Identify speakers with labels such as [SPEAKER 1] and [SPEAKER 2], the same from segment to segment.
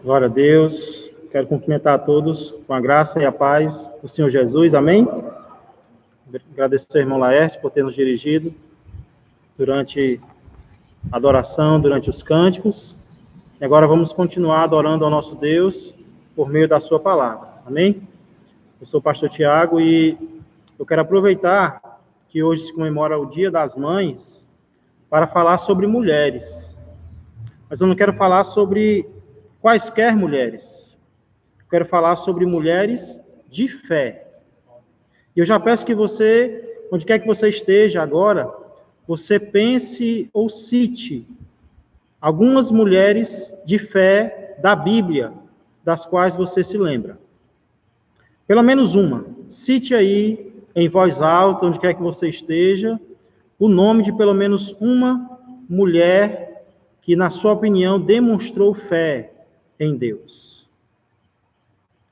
[SPEAKER 1] Glória a Deus. Quero cumprimentar a todos com a graça e a paz do Senhor Jesus. Amém? Agradecer ao irmão Laerte por ter nos dirigido durante a adoração, durante os cânticos. E agora vamos continuar adorando ao nosso Deus por meio da sua palavra. Amém? Eu sou o pastor Tiago e eu quero aproveitar que hoje se comemora o Dia das Mães para falar sobre mulheres. Mas eu não quero falar sobre quaisquer mulheres. Eu quero falar sobre mulheres de fé. E eu já peço que você, onde quer que você esteja agora, você pense ou cite algumas mulheres de fé da Bíblia, das quais você se lembra. Pelo menos uma. Cite aí, em voz alta, onde quer que você esteja, o nome de pelo menos uma mulher que, na sua opinião, demonstrou fé em Deus.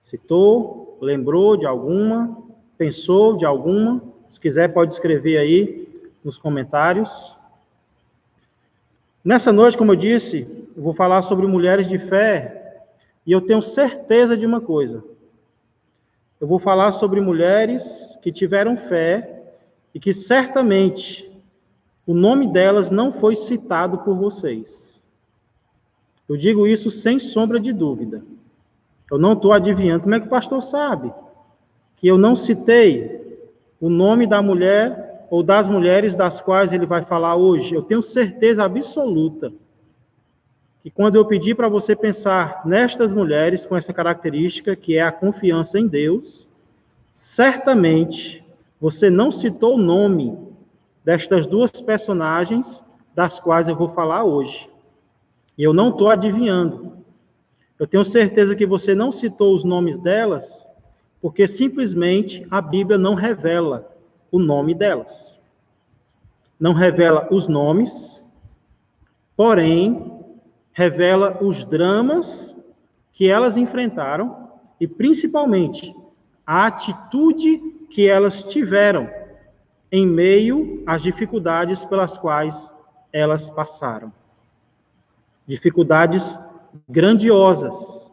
[SPEAKER 1] Citou, lembrou de alguma, pensou de alguma. Se quiser, pode escrever aí nos comentários. Nessa noite, como eu disse, eu vou falar sobre mulheres de fé e eu tenho certeza de uma coisa. Eu vou falar sobre mulheres que tiveram fé e que certamente o nome delas não foi citado por vocês. Eu digo isso sem sombra de dúvida. Eu não estou adivinhando. Como é que o pastor sabe que eu não citei o nome da mulher ou das mulheres das quais ele vai falar hoje? Eu tenho certeza absoluta que quando eu pedir para você pensar nestas mulheres com essa característica, que é a confiança em Deus, certamente você não citou o nome destas duas personagens das quais eu vou falar hoje. E eu não estou adivinhando. Eu tenho certeza que você não citou os nomes delas, porque simplesmente a Bíblia não revela o nome delas. Não revela os nomes, porém, revela os dramas que elas enfrentaram e, principalmente, a atitude que elas tiveram em meio às dificuldades pelas quais elas passaram. Dificuldades grandiosas,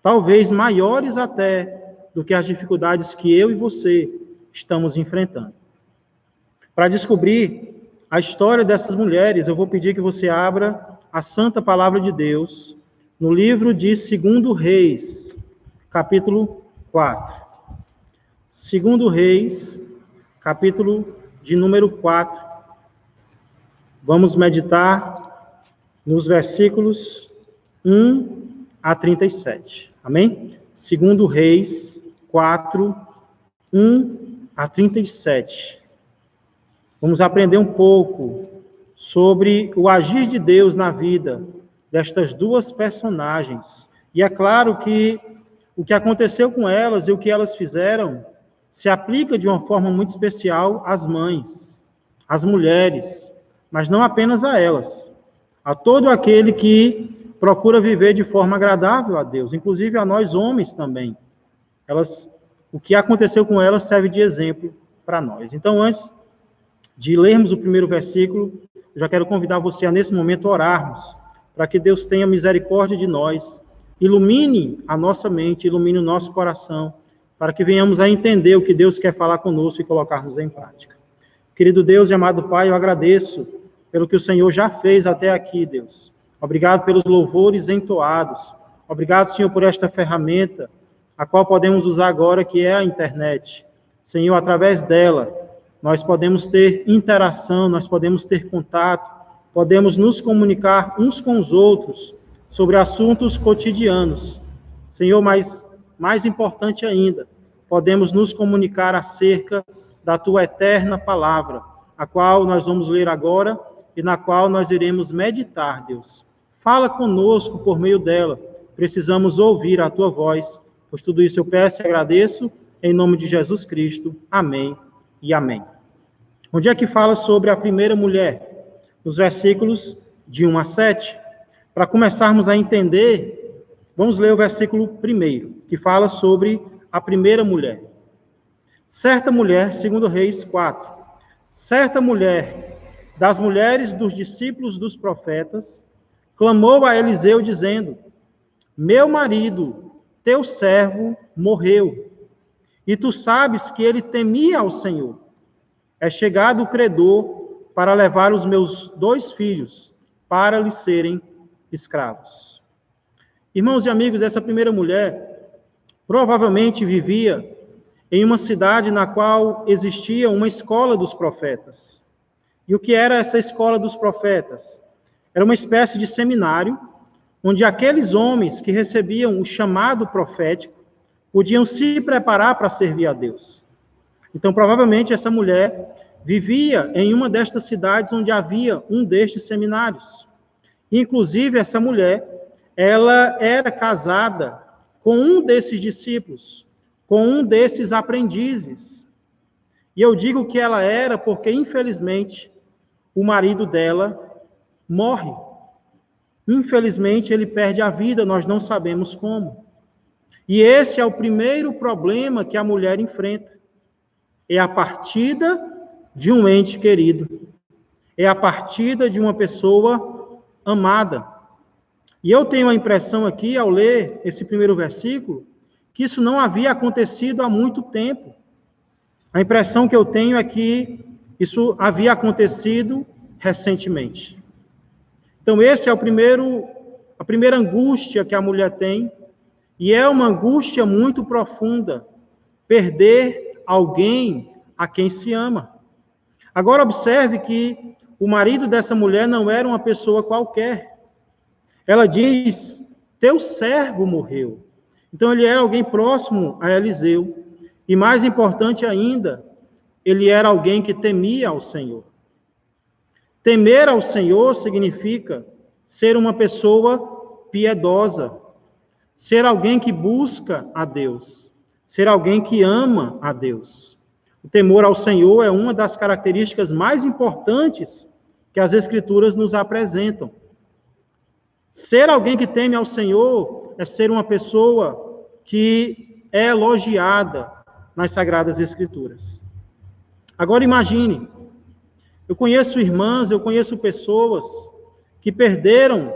[SPEAKER 1] talvez maiores até do que as dificuldades que eu e você estamos enfrentando. Para descobrir a história dessas mulheres, eu vou pedir que você abra a Santa Palavra de Deus no livro de 2 Reis, capítulo 4. 2 Reis, capítulo de número 4. Vamos meditar nos versículos 1 a 37. Amém? 2 Reis 4, 1 a 37. Vamos aprender um pouco sobre o agir de Deus na vida destas duas personagens. E é claro que o que aconteceu com elas e o que elas fizeram se aplica de uma forma muito especial às mães, às mulheres, mas não apenas a elas. A todo aquele que procura viver de forma agradável a Deus, inclusive a nós homens também. O que aconteceu com elas serve de exemplo para nós. Então, antes de lermos o primeiro versículo, eu já quero convidar você a, nesse momento, orarmos, para que Deus tenha misericórdia de nós, ilumine a nossa mente, ilumine o nosso coração, para que venhamos a entender o que Deus quer falar conosco e colocarmos em prática. Querido Deus e amado Pai, eu agradeço pelo que o Senhor já fez até aqui, Deus. Obrigado pelos louvores entoados. Obrigado, Senhor, por esta ferramenta, a qual podemos usar agora, que é a internet. Senhor, através dela, nós podemos ter interação, nós podemos ter contato, podemos nos comunicar uns com os outros sobre assuntos cotidianos. Senhor, mas mais importante ainda, podemos nos comunicar acerca da Tua eterna palavra, a qual nós vamos ler agora e na qual nós iremos meditar, Deus. Fala conosco por meio dela. Precisamos ouvir a Tua voz, pois tudo isso eu peço e agradeço, em nome de Jesus Cristo. Amém e amém. Onde é que fala sobre a primeira mulher? Nos versículos de 1 a 7. Para começarmos a entender, vamos ler o versículo 1, que fala sobre a primeira mulher. Certa mulher, 2 Reis 4. Certa mulher das mulheres dos discípulos dos profetas, clamou a Eliseu, dizendo: meu marido, teu servo, morreu, e tu sabes que ele temia ao Senhor. É chegado o credor para levar os meus 2 filhos, para lhe serem escravos. Irmãos e amigos, essa primeira mulher provavelmente vivia em uma cidade na qual existia uma escola dos profetas. E o que era essa escola dos profetas? Era uma espécie de seminário, onde aqueles homens que recebiam o chamado profético podiam se preparar para servir a Deus. Então, provavelmente, essa mulher vivia em uma destas cidades onde havia um destes seminários. Inclusive, essa mulher, ela era casada com um desses discípulos, com um desses aprendizes. E eu digo que ela era porque, infelizmente, o marido dela morre. Infelizmente, ele perde a vida, nós não sabemos como. E esse é o primeiro problema que a mulher enfrenta. É a partida de um ente querido. É a partida de uma pessoa amada. E eu tenho a impressão aqui, ao ler esse primeiro versículo, que isso não havia acontecido há muito tempo. A impressão que eu tenho é que isso havia acontecido recentemente. Então, esse é a primeira angústia que a mulher tem, e é uma angústia muito profunda, perder alguém a quem se ama. Agora, observe que o marido dessa mulher não era uma pessoa qualquer. Ela diz, teu servo morreu. Então, ele era alguém próximo a Eliseu. E mais importante ainda, ele era alguém que temia ao Senhor. Temer ao Senhor significa ser uma pessoa piedosa, ser alguém que busca a Deus, ser alguém que ama a Deus. O temor ao Senhor é uma das características mais importantes que as Escrituras nos apresentam. Ser alguém que teme ao Senhor é ser uma pessoa que é elogiada nas Sagradas Escrituras. Agora imagine, eu conheço irmãs, eu conheço pessoas que perderam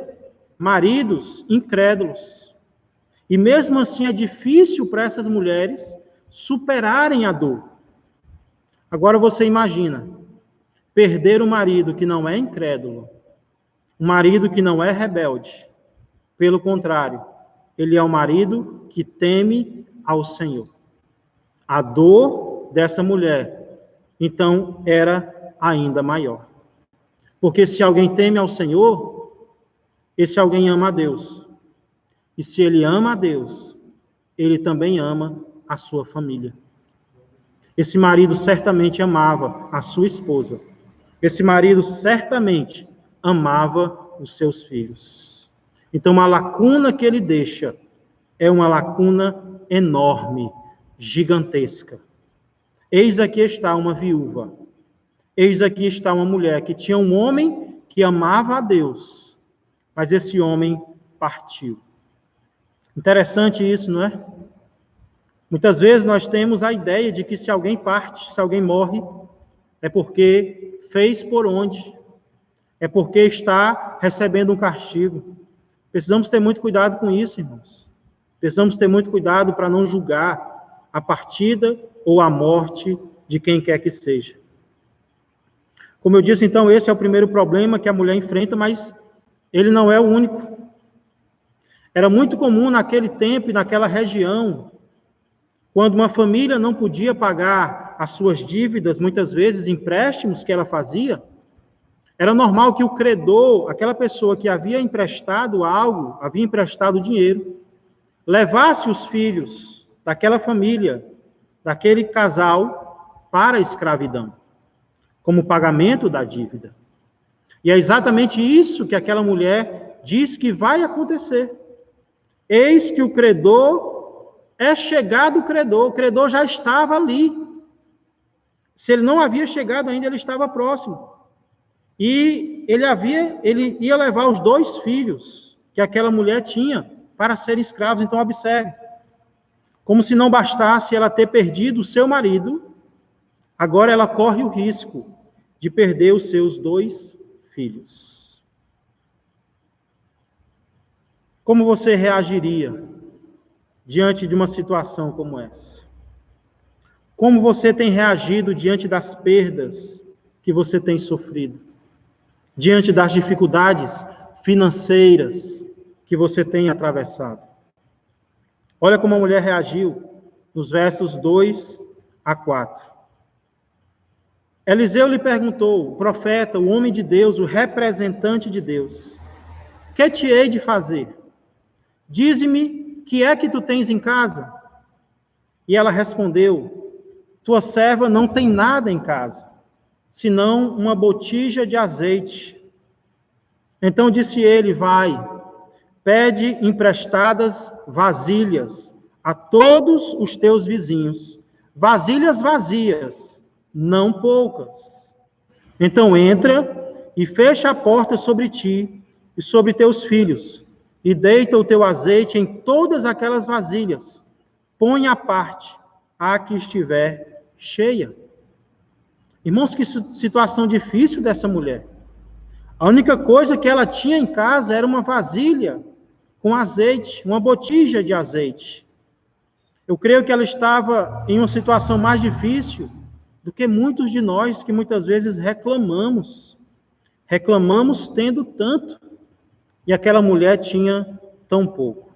[SPEAKER 1] maridos incrédulos. E mesmo assim é difícil para essas mulheres superarem a dor. Agora você imagina, perder um marido que não é incrédulo, um marido que não é rebelde. Pelo contrário, ele é um marido que teme ao Senhor. A dor dessa mulher, então, era ainda maior. Porque se alguém teme ao Senhor, esse alguém ama a Deus. E se ele ama a Deus, ele também ama a sua família. Esse marido certamente amava a sua esposa. Esse marido certamente amava os seus filhos. Então, a lacuna que ele deixa é uma lacuna enorme, gigantesca. Eis aqui está uma viúva. Eis aqui está uma mulher que tinha um homem que amava a Deus, mas esse homem partiu. Interessante isso, não é? Muitas vezes nós temos a ideia de que se alguém parte, se alguém morre, é porque fez por onde, é porque está recebendo um castigo. Precisamos ter muito cuidado com isso, irmãos. Precisamos ter muito cuidado para não julgar a partida ou a morte de quem quer que seja. Como eu disse, então, esse é o primeiro problema que a mulher enfrenta, mas ele não é o único. Era muito comum naquele tempo e naquela região, quando uma família não podia pagar as suas dívidas, muitas vezes empréstimos que ela fazia, era normal que o credor, aquela pessoa que havia emprestado algo, havia emprestado dinheiro, levasse os filhos daquela família, daquele casal, para a escravidão, como pagamento da dívida. E é exatamente isso que aquela mulher diz que vai acontecer. Eis que o credor é chegado o credor já estava ali. Se ele não havia chegado ainda, ele estava próximo. E ele ia levar os 2 filhos que aquela mulher tinha para serem escravos. Então, observe, como se não bastasse ela ter perdido o seu marido, agora ela corre o risco de perder os seus 2 filhos. Como você reagiria diante de uma situação como essa? Como você tem reagido diante das perdas que você tem sofrido? Diante das dificuldades financeiras que você tem atravessado? Olha como a mulher reagiu nos versos 2 a 4. Eliseu lhe perguntou, o profeta, o homem de Deus, o representante de Deus: que te hei de fazer? Dize-me, que é que tu tens em casa? E ela respondeu: tua serva não tem nada em casa, senão uma botija de azeite. Então disse ele: vai, pede emprestadas vasilhas a todos os teus vizinhos, vasilhas vazias, não poucas. Então entra e fecha a porta sobre ti e sobre teus filhos, e deita o teu azeite em todas aquelas vasilhas. Põe à parte a que estiver cheia. Irmãos, que situação difícil dessa mulher. A única coisa que ela tinha em casa era uma vasilha com azeite, uma botija de azeite. Eu creio que ela estava em uma situação mais difícil do que muitos de nós que muitas vezes reclamamos. Reclamamos tendo tanto, e aquela mulher tinha tão pouco.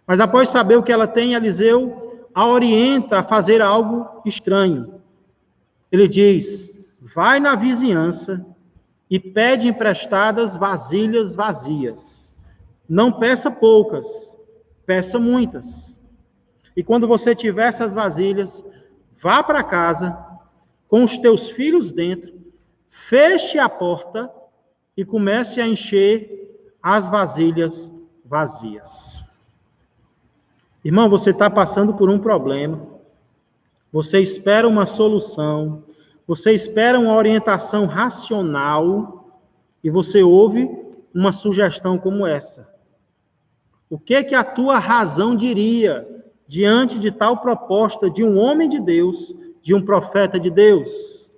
[SPEAKER 1] Mas após saber o que ela tem, Eliseu a orienta a fazer algo estranho. Ele diz: vai na vizinhança e pede emprestadas vasilhas vazias. Não peça poucas, peça muitas. E quando você tiver essas vasilhas, vá para casa com os teus filhos dentro, feche a porta e comece a encher as vasilhas vazias. Irmão, você está passando por um problema, você espera uma solução, você espera uma orientação racional e você ouve uma sugestão como essa. O que a tua razão diria diante de tal proposta de um homem de Deus, de um profeta de Deus?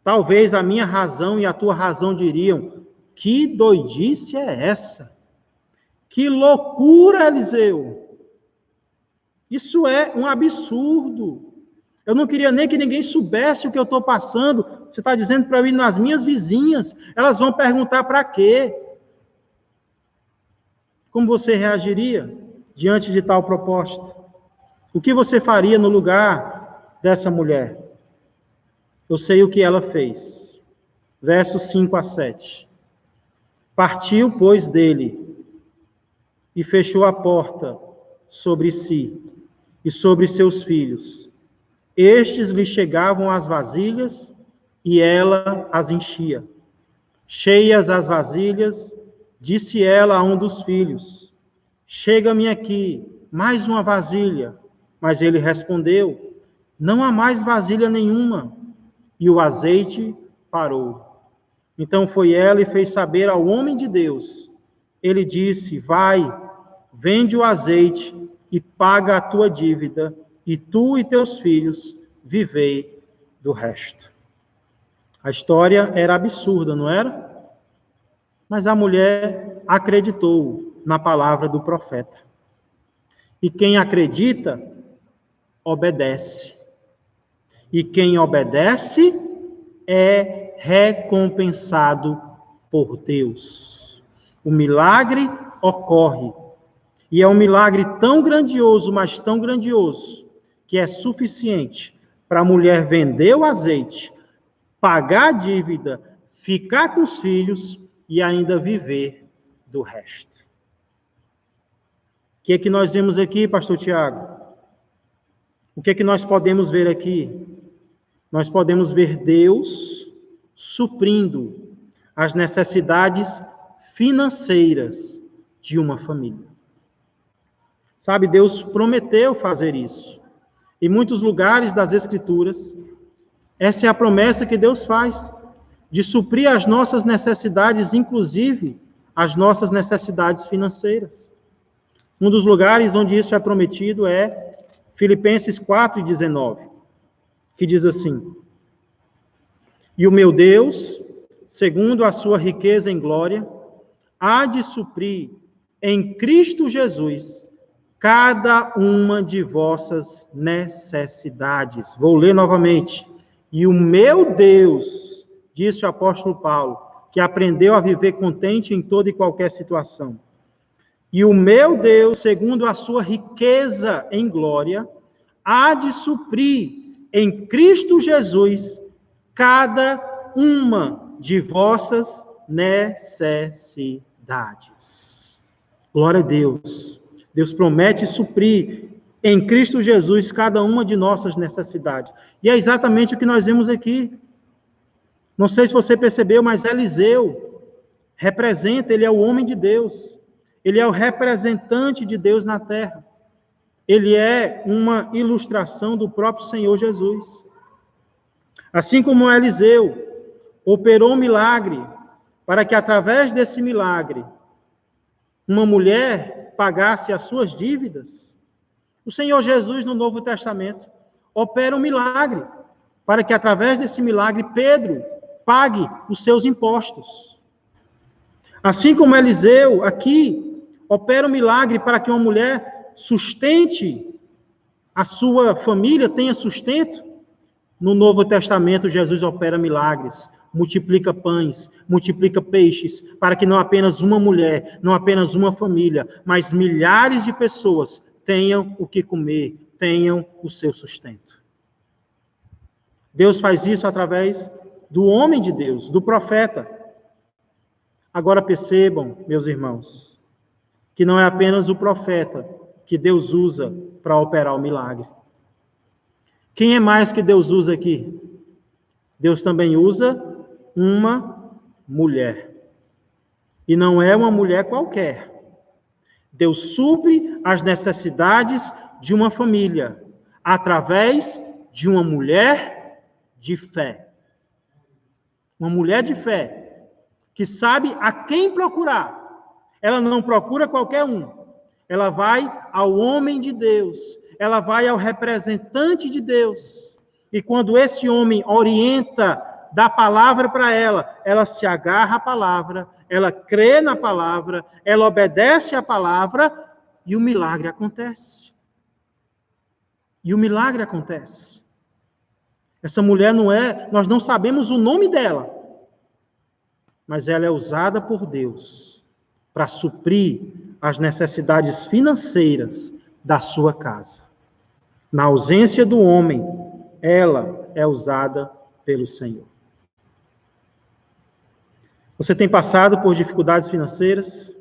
[SPEAKER 1] Talvez a minha razão e a tua razão diriam: que doidice é essa? Que loucura, Eliseu! Isso é um absurdo. Eu não queria nem que ninguém soubesse o que eu estou passando. Você está dizendo para mim nas minhas vizinhas. Elas vão perguntar para quê? Como você reagiria diante de tal proposta? O que você faria no lugar dessa mulher? Eu sei o que ela fez. Versos 5 a 7. Partiu, pois, dele e fechou a porta sobre si e sobre seus filhos. Estes lhe chegavam as vasilhas e ela as enchia. Cheias as vasilhas, disse ela a um dos filhos: chega-me aqui mais uma vasilha. Mas ele respondeu: não há mais vasilha nenhuma. E o azeite parou. Então foi ela e fez saber ao homem de Deus. Ele disse: vai, vende o azeite e paga a tua dívida, e tu e teus filhos vivei do resto. A história era absurda, não era? Mas a mulher acreditou na palavra do profeta. E quem acredita, obedece. E quem obedece é recompensado por Deus. O milagre ocorre. E é um milagre tão grandioso, mas tão grandioso, que é suficiente para a mulher vender o azeite, pagar a dívida, ficar com os filhos e ainda viver do resto. O que é que nós vemos aqui, pastor Tiago? O que é que nós podemos ver aqui? Nós podemos ver Deus suprindo as necessidades financeiras de uma família. Sabe, Deus prometeu fazer isso. Em muitos lugares das Escrituras, essa é a promessa que Deus faz, de suprir as nossas necessidades, inclusive as nossas necessidades financeiras. Um dos lugares onde isso é prometido é Filipenses 4:19, que diz assim: e o meu Deus, segundo a sua riqueza em glória, há de suprir em Cristo Jesus cada uma de vossas necessidades. Vou ler novamente. E o meu Deus, disse o apóstolo Paulo, que aprendeu a viver contente em toda e qualquer situação. E o meu Deus, segundo a sua riqueza em glória, há de suprir em Cristo Jesus cada uma de vossas necessidades. Glória a Deus. Deus promete suprir em Cristo Jesus cada uma de nossas necessidades. E é exatamente o que nós vemos aqui. Não sei se você percebeu, mas Eliseu representa, ele é o homem de Deus. Ele é o representante de Deus na terra. Ele é uma ilustração do próprio Senhor Jesus. Assim como Eliseu operou um milagre para que, através desse milagre, uma mulher pagasse as suas dívidas, o Senhor Jesus, no Novo Testamento, opera um milagre para que, através desse milagre, Pedro pague os seus impostos. Assim como Eliseu, aqui, opera um milagre para que uma mulher sustente a sua família, tenha sustento. No Novo Testamento, Jesus opera milagres, multiplica pães, multiplica peixes, para que não apenas uma mulher, não apenas uma família, mas milhares de pessoas tenham o que comer, tenham o seu sustento. Deus faz isso através do homem de Deus, do profeta. Agora percebam, meus irmãos, que não é apenas o profeta que Deus usa para operar o milagre. Quem é mais que Deus usa aqui? Deus também usa uma mulher. E não é uma mulher qualquer. Deus supre as necessidades de uma família através de uma mulher de fé. Uma mulher de fé que sabe a quem procurar. Ela não procura qualquer um. Ela vai ao homem de Deus. Ela vai ao representante de Deus. E quando esse homem orienta, dá palavra para ela, ela se agarra à palavra, ela crê na palavra, ela obedece à palavra e o milagre acontece. E o milagre acontece. Essa mulher nós não sabemos o nome dela, mas ela é usada por Deus para suprir as necessidades financeiras da sua casa. Na ausência do homem, ela é usada pelo Senhor. Você tem passado por dificuldades financeiras?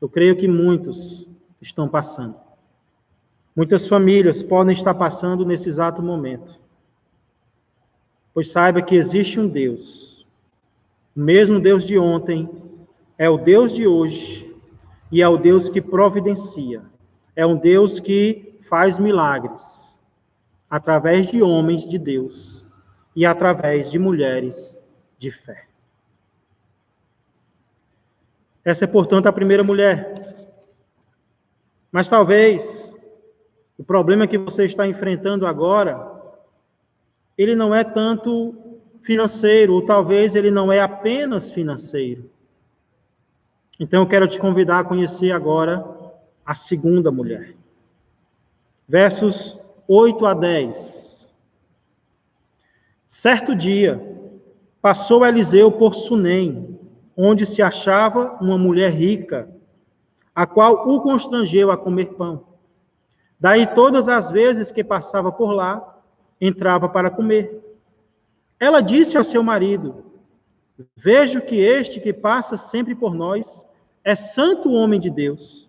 [SPEAKER 1] Eu creio que muitos estão passando. Muitas famílias podem estar passando nesse exato momento. Pois saiba que existe um Deus. O mesmo Deus de ontem é o Deus de hoje e é o Deus que providencia. É um Deus que faz milagres através de homens de Deus e através de mulheres de fé. Essa é, portanto, a primeira mulher. Mas talvez o problema que você está enfrentando agora, ele não é tanto financeiro, ou talvez ele não é apenas financeiro. Então eu quero te convidar a conhecer agora a segunda mulher. Versos 8 a 10. Certo dia, passou Eliseu por Sunem, onde se achava uma mulher rica, a qual o constrangeu a comer pão. Daí, todas as vezes que passava por lá, entrava para comer. Ela disse ao seu marido: vejo que este que passa sempre por nós é santo homem de Deus.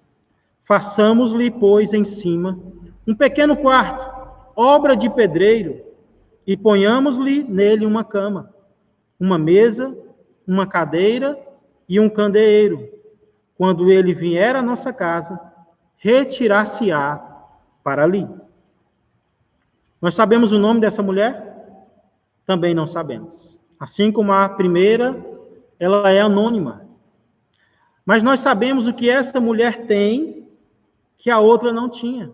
[SPEAKER 1] Façamos-lhe, pois, em cima um pequeno quarto, obra de pedreiro, e ponhamos-lhe nele uma cama, uma mesa, uma cadeira e um candeeiro. Quando ele vier à nossa casa, retirar-se-á para ali. Nós sabemos o nome dessa mulher? Também não sabemos. Assim como a primeira, ela é anônima. Mas nós sabemos o que essa mulher tem que a outra não tinha.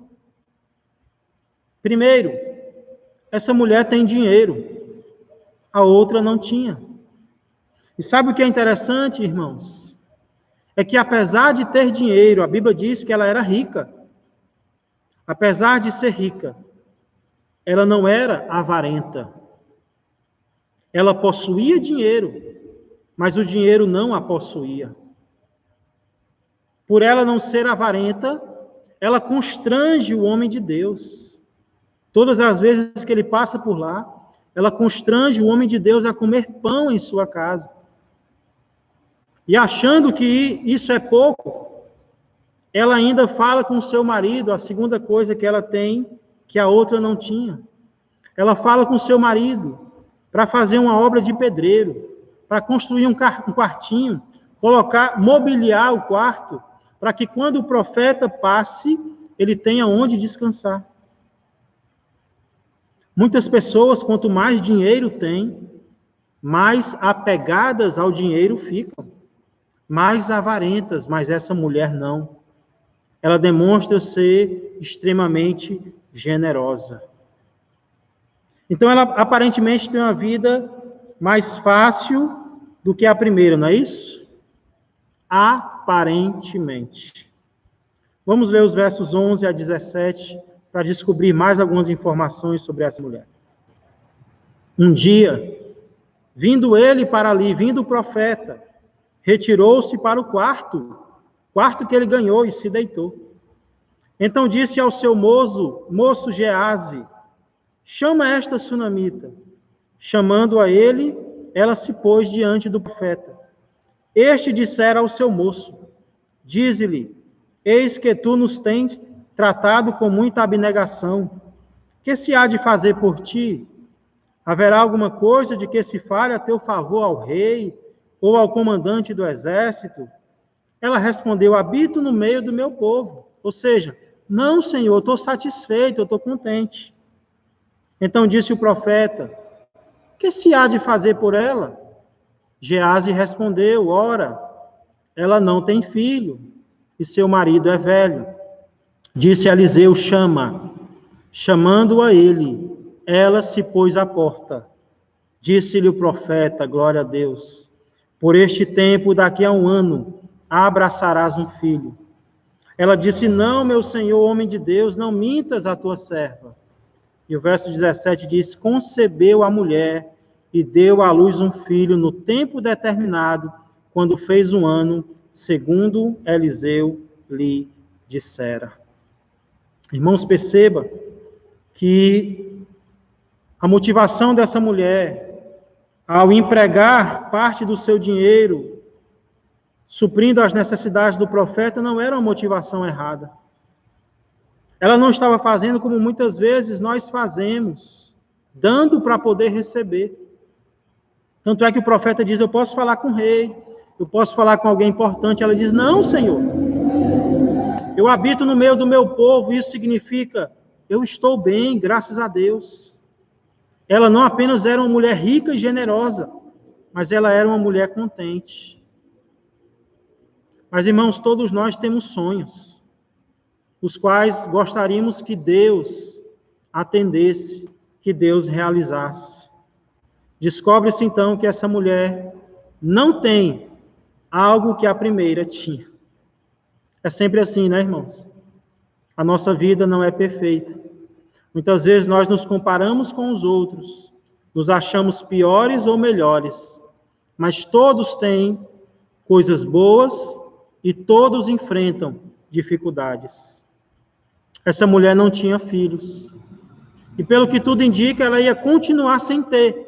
[SPEAKER 1] Primeiro, essa mulher tem dinheiro, a outra não tinha. E sabe o que é interessante, irmãos? é que apesar de ter dinheiro, a Bíblia diz que ela era rica. Apesar de ser rica, ela não era avarenta. Ela possuía dinheiro, mas o dinheiro não a possuía. Por ela não ser avarenta, ela constrange o homem de Deus. Todas as vezes que ele passa por lá, ela constrange o homem de Deus a comer pão em sua casa. E achando que isso é pouco, ela ainda fala com o seu marido, a segunda coisa que ela tem, que a outra não tinha. Ela fala com o seu marido para fazer uma obra de pedreiro, para construir um quartinho, mobiliar o quarto, para que quando o profeta passe, ele tenha onde descansar. Muitas pessoas, quanto mais dinheiro têm, mais apegadas ao dinheiro ficam, mais avarentas, mas essa mulher não. Ela demonstra ser extremamente generosa. Então, ela aparentemente tem uma vida mais fácil do que a primeira, não é isso? Aparentemente. Vamos ler os versos 11 a 17 para descobrir mais algumas informações sobre essa mulher. Um dia, vindo ele para ali, vindo o profeta, retirou-se para o quarto que ele ganhou, e se deitou. Então disse ao seu moço Geazi: chama esta sunamita. Chamando a ele, ela se pôs diante do profeta. Este dissera ao seu moço: dize-lhe, eis que tu nos tens tratado com muita abnegação. Que se há de fazer por ti? Haverá alguma coisa de que se fale a teu favor ao rei ou ao comandante do exército? Ela respondeu: habito no meio do meu povo. Ou seja, não, Senhor, eu estou satisfeito, eu estou contente. Então disse o profeta: que se há de fazer por ela? Geazi respondeu: ora, ela não tem filho, e seu marido é velho. Disse Eliseu: chama. Chamando a ele, ela se pôs à porta. Disse-lhe o profeta: glória a Deus, por este tempo, daqui a um ano, abraçarás um filho. Ela disse: não, meu senhor, homem de Deus, não mintas a tua serva. E o verso 17 diz: concebeu a mulher e deu à luz um filho no tempo determinado, quando fez um ano, segundo Eliseu lhe dissera. Irmãos, perceba que a motivação dessa mulher, ao empregar parte do seu dinheiro, suprindo as necessidades do profeta, não era uma motivação errada. Ela não estava fazendo como muitas vezes nós fazemos, dando para poder receber. Tanto é que o profeta diz: eu posso falar com o rei, eu posso falar com alguém importante. Ela diz: não, Senhor, eu habito no meio do meu povo. Isso significa, eu estou bem, graças a Deus. Ela não apenas era uma mulher rica e generosa, mas ela era uma mulher contente. Mas, irmãos, todos nós temos sonhos, os quais gostaríamos que Deus atendesse, que Deus realizasse. Descobre-se, então, que essa mulher não tem algo que a primeira tinha. É sempre assim, né, irmãos? A nossa vida não é perfeita. Muitas vezes nós nos comparamos com os outros, nos achamos piores ou melhores, mas todos têm coisas boas e todos enfrentam dificuldades. Essa mulher não tinha filhos. E pelo que tudo indica, ela ia continuar sem ter.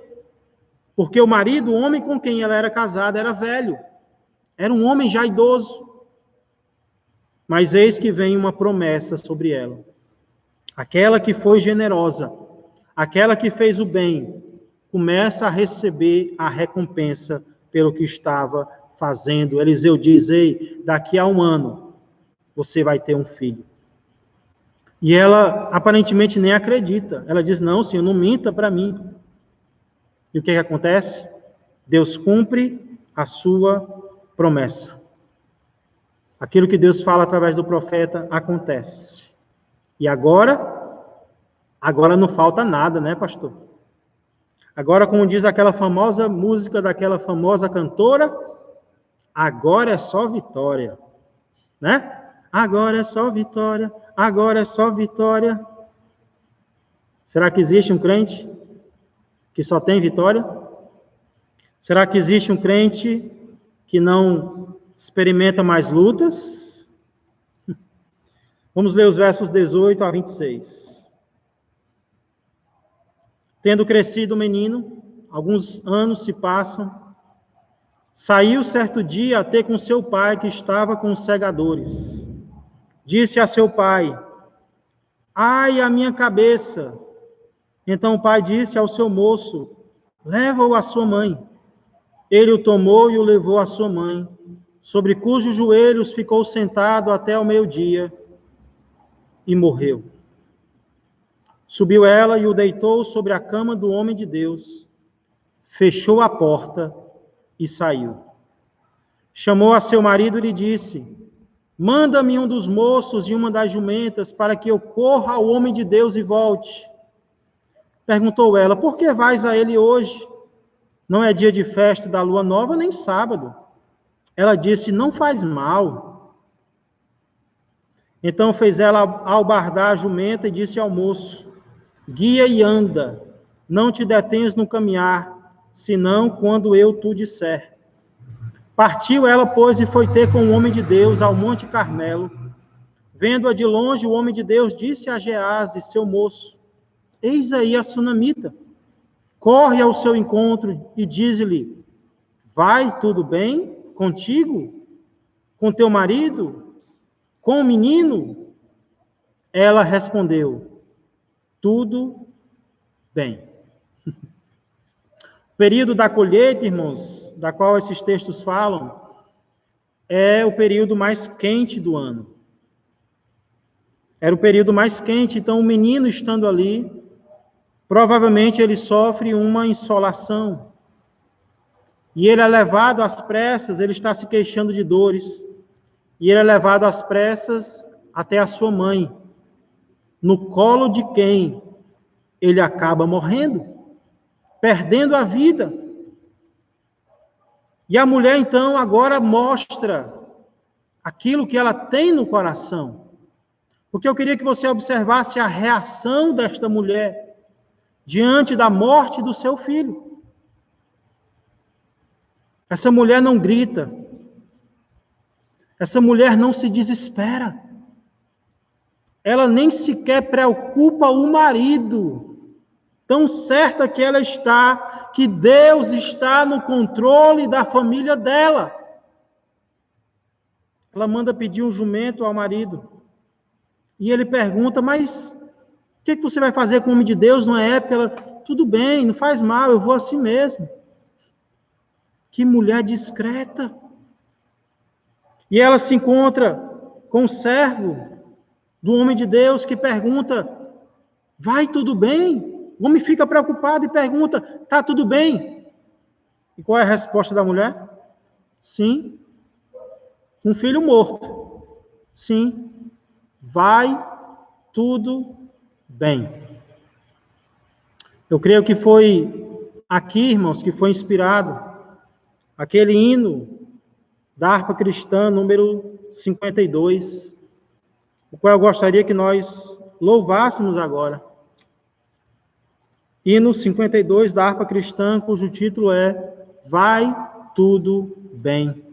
[SPEAKER 1] Porque o marido, o homem com quem ela era casada, era velho. Era um homem já idoso. Mas eis que vem uma promessa sobre ela. Aquela que foi generosa, aquela que fez o bem, começa a receber a recompensa pelo que estava fazendo. Eliseu diz: ei, daqui a um ano, você vai ter um filho. E ela aparentemente nem acredita. Ela diz: não, Senhor, não minta para mim. E o que acontece? Deus cumpre a sua promessa. Aquilo que Deus fala através do profeta acontece. E agora não falta nada, né, pastor? Agora, como diz aquela famosa música daquela famosa cantora, agora é só vitória, né? Agora é só vitória, agora é só vitória. Será que existe um crente que só tem vitória? Será que existe um crente que não experimenta mais lutas? Vamos ler os versos 18 a 26. Tendo crescido o menino, alguns anos se passam, saiu certo dia a ter com seu pai, que estava com os segadores. Disse a seu pai: ai, a minha cabeça! Então o pai disse ao seu moço: leva-o à sua mãe. Ele o tomou e o levou à sua mãe, sobre cujos joelhos ficou sentado até o meio-dia, e morreu. Subiu ela e o deitou sobre a cama do homem de Deus, fechou a porta e saiu. Chamou a seu marido e lhe disse: manda-me um dos moços e uma das jumentas, para que eu corra ao homem de Deus e volte. Perguntou ela: por que vais a ele hoje? Não é dia de festa da lua nova, nem sábado. Ela disse: não faz mal. Então fez ela albardar a jumenta e disse ao moço: guia e anda, não te detenhas no caminhar, senão quando eu tu disser. Partiu ela, pois, e foi ter com o homem de Deus ao Monte Carmelo. Vendo-a de longe, o homem de Deus disse a Gease, seu moço: eis aí a sunamita. Corre ao seu encontro e diz-lhe: vai tudo bem contigo? Com teu marido? Com o menino? Ela respondeu: tudo bem. O período da colheita, irmãos, da qual esses textos falam, é o período mais quente do ano. Era o período mais quente, então o menino estando ali, provavelmente ele sofre uma insolação. E ele é levado às pressas, ele está se queixando de dores, e ele é levado às pressas até a sua mãe, no colo de quem ele acaba morrendo, perdendo a vida. E a mulher, então, agora mostra aquilo que ela tem no coração. Porque eu queria que você observasse a reação desta mulher diante da morte do seu filho. Essa mulher não grita. Essa mulher não se desespera. Ela nem sequer preocupa o marido. Tão certa que ela está, que Deus está no controle da família dela. Ela manda pedir um jumento ao marido. E ele pergunta: mas o que você vai fazer com o homem de Deus numa época? Ela: tudo bem, não faz mal, eu vou assim mesmo. Que mulher discreta. E ela se encontra com o servo do homem de Deus que pergunta: vai tudo bem? O homem fica preocupado e pergunta: tá tudo bem? E qual é a resposta da mulher? Sim. Um filho morto. Sim. Vai tudo bem. Eu creio que foi aqui, irmãos, que foi inspirado aquele hino da harpa cristã, número 52, o qual eu gostaria que nós louvássemos agora. Hino 52 da harpa cristã, cujo título é Vai Tudo Bem.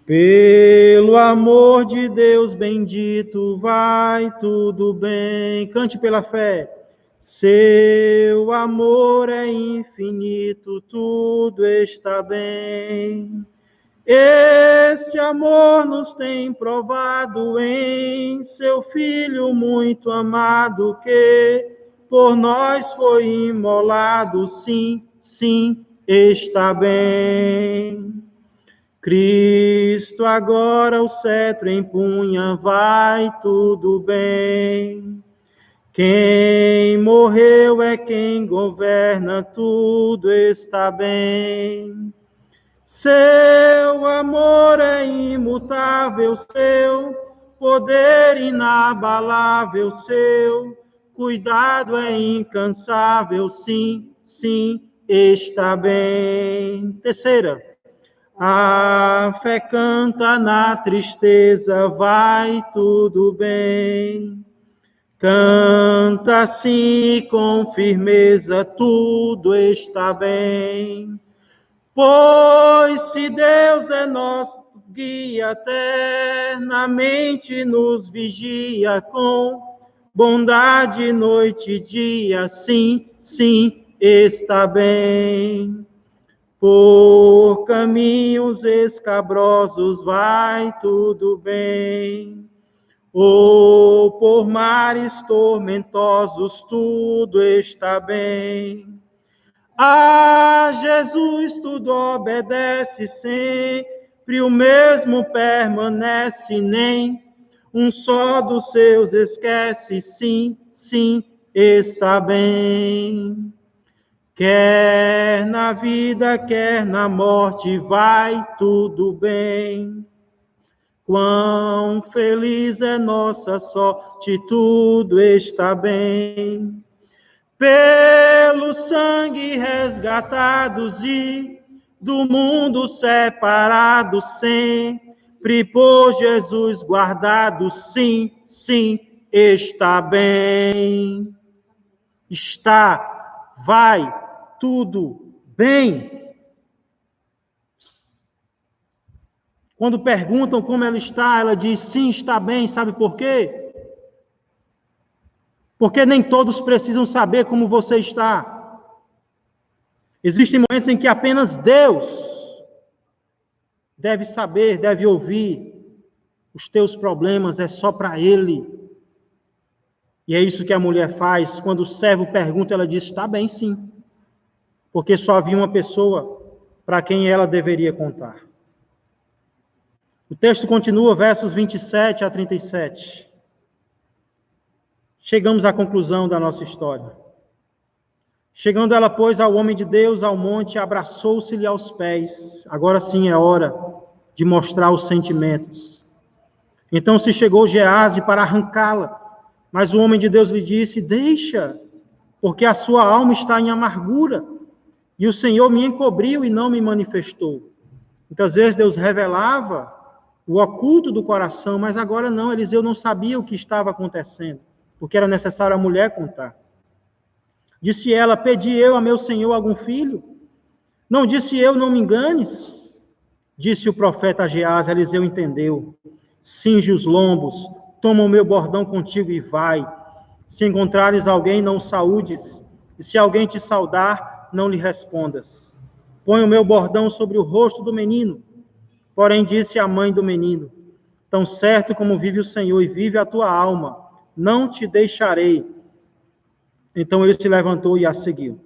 [SPEAKER 1] Pelo amor de Deus bendito, vai tudo bem. Cante pela fé. Seu amor é infinito, tudo está bem. Esse amor nos tem provado em seu Filho muito amado, que por nós foi imolado. Sim, sim, está bem. Cristo agora o cetro empunha, vai tudo bem. Quem morreu é quem governa, tudo está bem. Seu amor é imutável, seu poder inabalável, seu cuidado é incansável, sim, sim, está bem. Terceira, a fé canta na tristeza, vai tudo bem. Canta sim com firmeza, tudo está bem. Pois se Deus é nosso guia, eternamente nos vigia com bondade noite e dia, sim, sim, está bem. Por caminhos escabrosos vai tudo bem, ou por mares tormentosos tudo está bem. A Jesus tudo obedece, sempre o mesmo permanece, nem um só dos seus esquece, sim, sim, está bem. Quer na vida, quer na morte, vai tudo bem. Quão feliz é nossa sorte, tudo está bem. Pelo sangue resgatados e do mundo separados, sempre por Jesus guardados, sim, sim, está bem. Está, vai, tudo bem. Quando perguntam como ela está, ela diz, sim, está bem, sabe por quê? Porque nem todos precisam saber como você está. Existem momentos em que apenas Deus deve saber, deve ouvir. Os teus problemas é só para Ele. E é isso que a mulher faz. Quando o servo pergunta, ela diz, está bem sim. Porque só havia uma pessoa para quem ela deveria contar. O texto continua, versos 27 a 37. Chegamos à conclusão da nossa história. Chegando ela, pois, ao homem de Deus, ao monte, abraçou-se-lhe aos pés. Agora sim é hora de mostrar os sentimentos. Então se chegou Gease para arrancá-la, mas o homem de Deus lhe disse, deixa, porque a sua alma está em amargura, e o Senhor me encobriu e não me manifestou. Muitas vezes Deus revelava o oculto do coração, mas agora não, Eliseu não sabia o que estava acontecendo, porque era necessário a mulher contar. Disse ela, pedi eu a meu senhor algum filho? Não disse eu, não me enganes? Disse o profeta a Gease, Eliseu entendeu. Cinge os lombos, toma o meu bordão contigo e vai. Se encontrares alguém, não saúdes, e se alguém te saudar, não lhe respondas. Põe o meu bordão sobre o rosto do menino. Porém disse a mãe do menino, tão certo como vive o Senhor e vive a tua alma, não te deixarei. Então ele se levantou e a seguiu.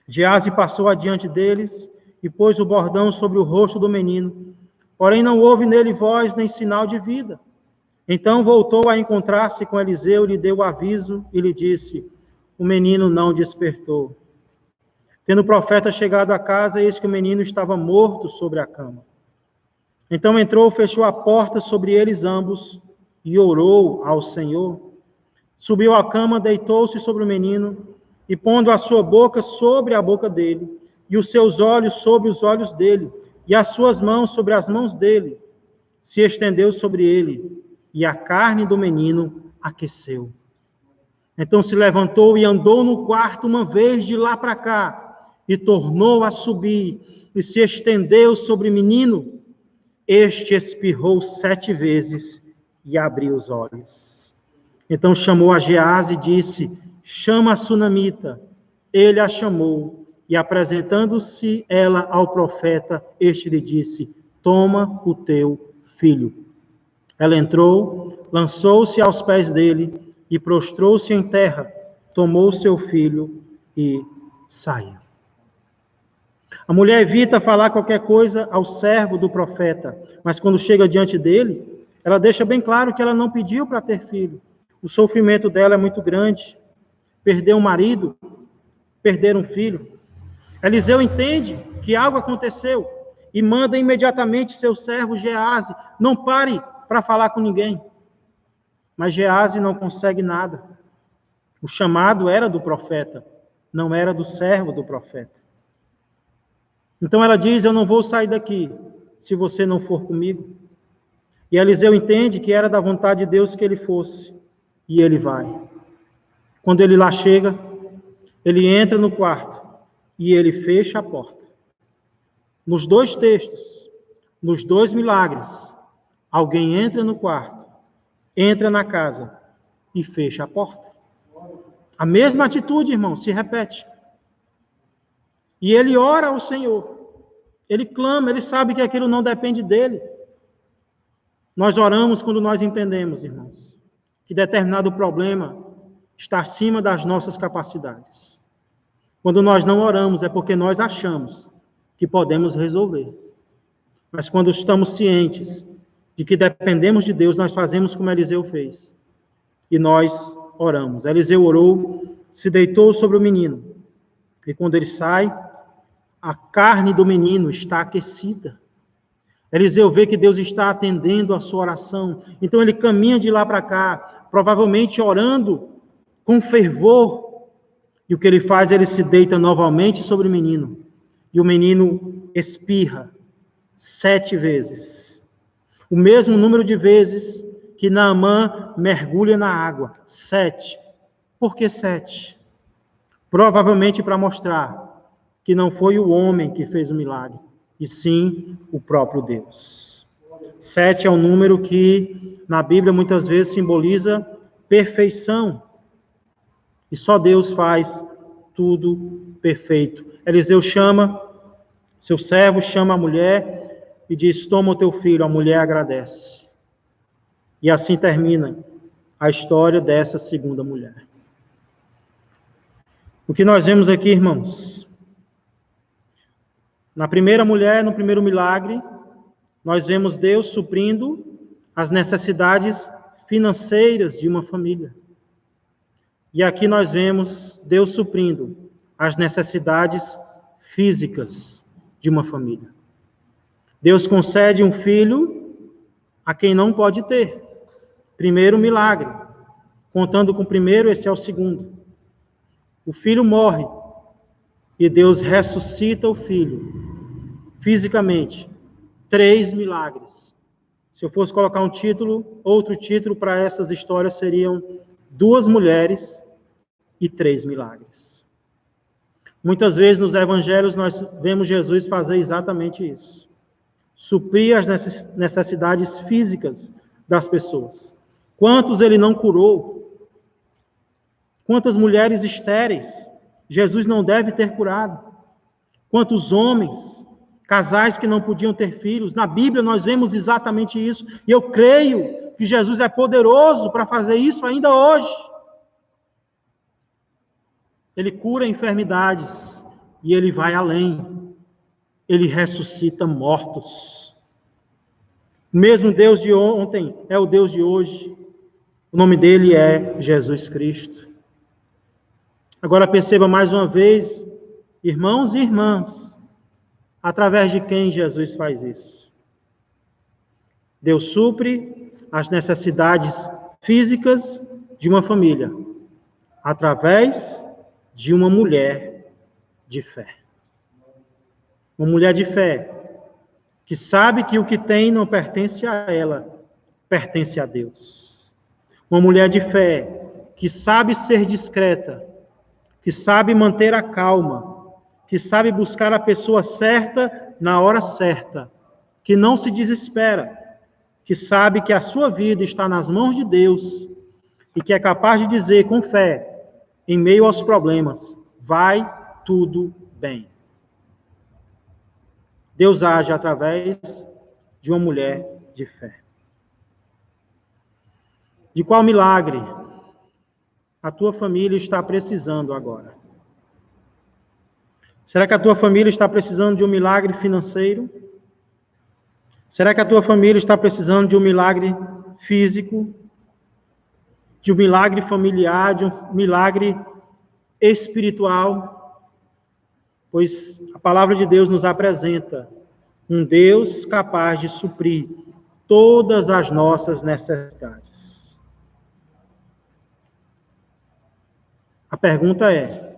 [SPEAKER 1] Gease passou adiante deles e pôs o bordão sobre o rosto do menino. Porém não houve nele voz nem sinal de vida. Então voltou a encontrar-se com Eliseu, lhe deu o aviso e lhe disse, o menino não despertou. Tendo o profeta chegado à casa, eis que o menino estava morto sobre a cama. Então entrou, fechou a porta sobre eles ambos e orou ao Senhor. Subiu à cama, deitou-se sobre o menino e pondo a sua boca sobre a boca dele e os seus olhos sobre os olhos dele e as suas mãos sobre as mãos dele, se estendeu sobre ele e a carne do menino aqueceu. Então se levantou e andou no quarto uma vez de lá para cá e tornou a subir e se estendeu sobre o menino. Este espirrou 7 vezes e abriu os olhos. Então chamou a Gease e disse, chama a sunamita. Ele a chamou e apresentando-se ela ao profeta, este lhe disse, toma o teu filho. Ela entrou, lançou-se aos pés dele e prostrou-se em terra, tomou seu filho e saiu. A mulher evita falar qualquer coisa ao servo do profeta, mas quando chega diante dele, ela deixa bem claro que ela não pediu para ter filho. O sofrimento dela é muito grande. Perder um marido, perder um filho. Eliseu entende que algo aconteceu e manda imediatamente seu servo Gease, não pare para falar com ninguém. Mas Gease não consegue nada. O chamado era do profeta, não era do servo do profeta. Então ela diz: eu não vou sair daqui se você não for comigo. E Eliseu entende que era da vontade de Deus que ele fosse, e ele vai. Quando ele lá chega, ele entra no quarto e ele fecha a porta. Nos dois textos, nos dois milagres, alguém entra no quarto, entra na casa e fecha a porta. A mesma atitude, irmão, se repete. E ele ora ao Senhor, ele clama, ele sabe que aquilo não depende dele. Nós oramos quando nós entendemos, irmãos, que determinado problema está acima das nossas capacidades. Quando nós não oramos é porque nós achamos que podemos resolver. Mas quando estamos cientes de que dependemos de Deus, nós fazemos como Eliseu fez. E nós oramos. Eliseu orou, se deitou sobre o menino. E quando ele sai, a carne do menino está aquecida. Eliseu vê que Deus está atendendo a sua oração. Então ele caminha de lá para cá, provavelmente orando com fervor. E o que ele faz? Ele se deita novamente sobre o menino. E o menino espirra 7 vezes. O mesmo número de vezes que Naamã mergulha na água. 7. Por que 7? Provavelmente para mostrar que não foi o homem que fez o milagre, e sim o próprio Deus. 7 é um número que na Bíblia muitas vezes simboliza perfeição. E só Deus faz tudo perfeito. Eliseu chama, seu servo chama a mulher e diz: toma o teu filho. A mulher agradece. E assim termina a história dessa segunda mulher. O que nós vemos aqui, irmãos? Na primeira mulher, no primeiro milagre, nós vemos Deus suprindo as necessidades financeiras de uma família. E aqui nós vemos Deus suprindo as necessidades físicas de uma família. Deus concede um filho a quem não pode ter. Primeiro milagre. Contando com o primeiro, esse é o segundo. O filho morre e Deus ressuscita o filho fisicamente. 3 milagres. Se eu fosse colocar um título, outro título para essas histórias seriam 2 mulheres e 3 milagres. Muitas vezes nos evangelhos nós vemos Jesus fazer exatamente isso. Suprir as necessidades físicas das pessoas. Quantos ele não curou? Quantas mulheres estéreis Jesus não deve ter curado? Quantos homens, casais que não podiam ter filhos? Na Bíblia nós vemos exatamente isso. E eu creio que Jesus é poderoso para fazer isso ainda hoje. Ele cura enfermidades e ele vai além. Ele ressuscita mortos. O mesmo Deus de ontem é o Deus de hoje. O nome dele é Jesus Cristo. Agora perceba mais uma vez, irmãos e irmãs, através de quem Jesus faz isso. Deus supre as necessidades físicas de uma família, através de uma mulher de fé. Uma mulher de fé, que sabe que o que tem não pertence a ela, pertence a Deus. Uma mulher de fé, que sabe ser discreta, que sabe manter a calma, que sabe buscar a pessoa certa na hora certa, que não se desespera, que sabe que a sua vida está nas mãos de Deus e que é capaz de dizer com fé, em meio aos problemas: vai tudo bem. Deus age através de uma mulher de fé. De qual milagre a tua família está precisando agora? Será que a tua família está precisando de um milagre financeiro? Será que a tua família está precisando de um milagre físico? De um milagre familiar? De um milagre espiritual? Pois a palavra de Deus nos apresenta um Deus capaz de suprir todas as nossas necessidades. A pergunta é: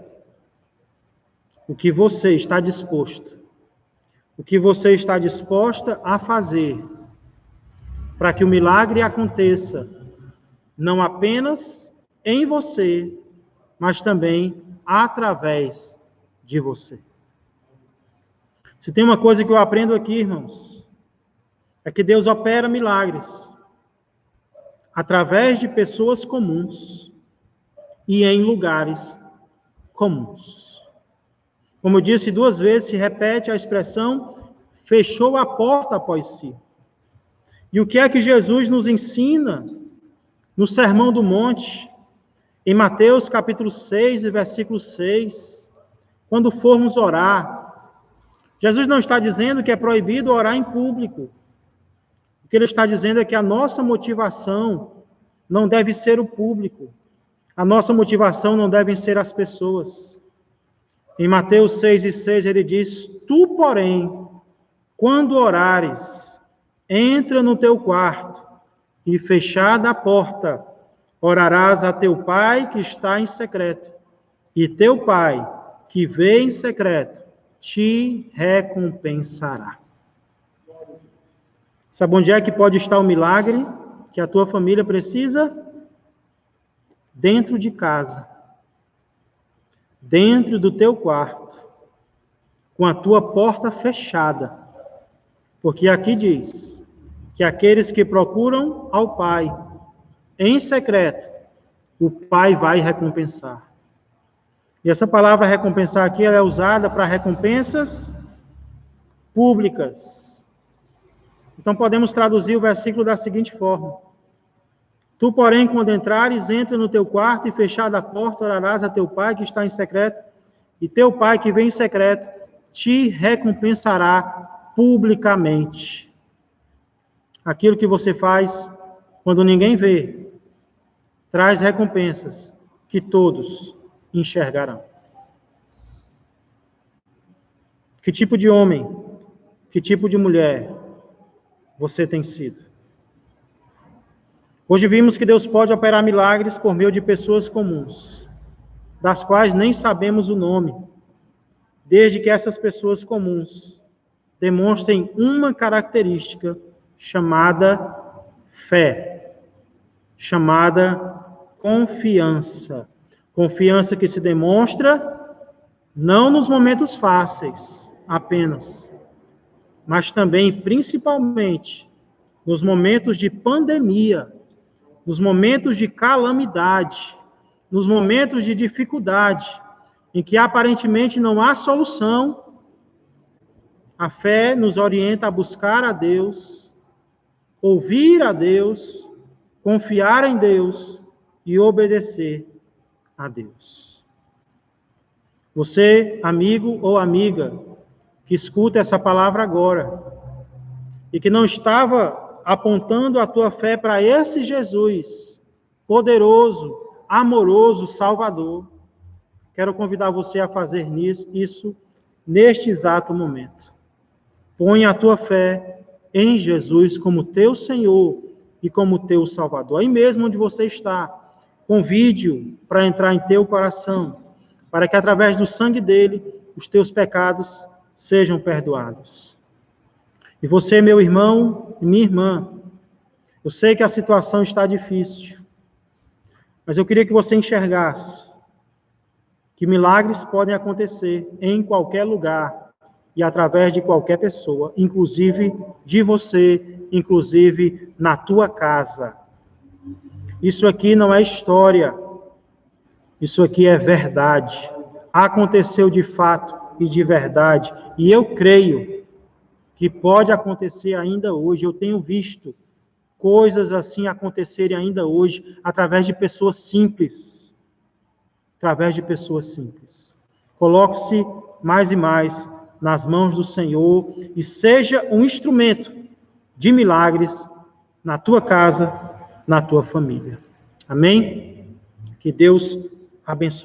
[SPEAKER 1] o que você está disposto o que você está disposta a fazer para que o milagre aconteça, não apenas em você, mas também através de você. Se tem uma coisa que eu aprendo aqui, irmãos, é que Deus opera milagres através de pessoas comuns e em lugares comuns. Como eu disse 2 vezes, se repete a expressão, fechou a porta após si. E o que é que Jesus nos ensina no Sermão do Monte, em Mateus capítulo 6, versículo 6, quando formos orar? Jesus não está dizendo que é proibido orar em público. O que ele está dizendo é que a nossa motivação não deve ser o público. A nossa motivação não devem ser as pessoas. Em Mateus 6:6 ele diz: Tu, porém, quando orares, entra no teu quarto e, fechada a porta, orarás a teu Pai que está em secreto, e teu Pai, que vê em secreto, te recompensará. Sabe onde é que pode estar o milagre que a tua família precisa? Dentro de casa. Dentro do teu quarto. Com a tua porta fechada. Porque aqui diz que aqueles que procuram ao Pai em secreto, o Pai vai recompensar. E essa palavra recompensar aqui ela é usada para recompensas públicas. Então podemos traduzir o versículo da seguinte forma: Tu, porém, quando entrares, entra no teu quarto e, fechada a porta, orarás a teu Pai que está em secreto, e teu Pai que vem em secreto te recompensará publicamente. Aquilo que você faz quando ninguém vê, traz recompensas que todos enxergarão. Que tipo de homem, que tipo de mulher você tem sido? Hoje vimos que Deus pode operar milagres por meio de pessoas comuns, das quais nem sabemos o nome, desde que essas pessoas comuns demonstrem uma característica chamada fé, chamada confiança. Confiança que se demonstra não nos momentos fáceis apenas, mas também, principalmente, nos momentos de pandemia, nos momentos de calamidade, nos momentos de dificuldade, em que aparentemente não há solução. A fé nos orienta a buscar a Deus, ouvir a Deus, confiar em Deus e obedecer a Deus. Você, amigo ou amiga, que escuta essa palavra agora, e que não estava apontando a tua fé para esse Jesus, poderoso, amoroso, Salvador, quero convidar você a fazer isso neste exato momento. Põe a tua fé em Jesus como teu Senhor e como teu Salvador. Aí mesmo onde você está, convide-o para entrar em teu coração, para que através do sangue dele, os teus pecados sejam perdoados. E você, meu irmão e minha irmã, eu sei que a situação está difícil, mas eu queria que você enxergasse que milagres podem acontecer em qualquer lugar e através de qualquer pessoa, inclusive de você, inclusive na tua casa. Isso aqui não é história, isso aqui é verdade. Aconteceu de fato e de verdade, e eu creio que pode acontecer ainda hoje. Eu tenho visto coisas assim acontecerem ainda hoje, através de pessoas simples. Através de pessoas simples. Coloque-se mais e mais nas mãos do Senhor e seja um instrumento de milagres na tua casa, na tua família. Amém? Que Deus abençoe.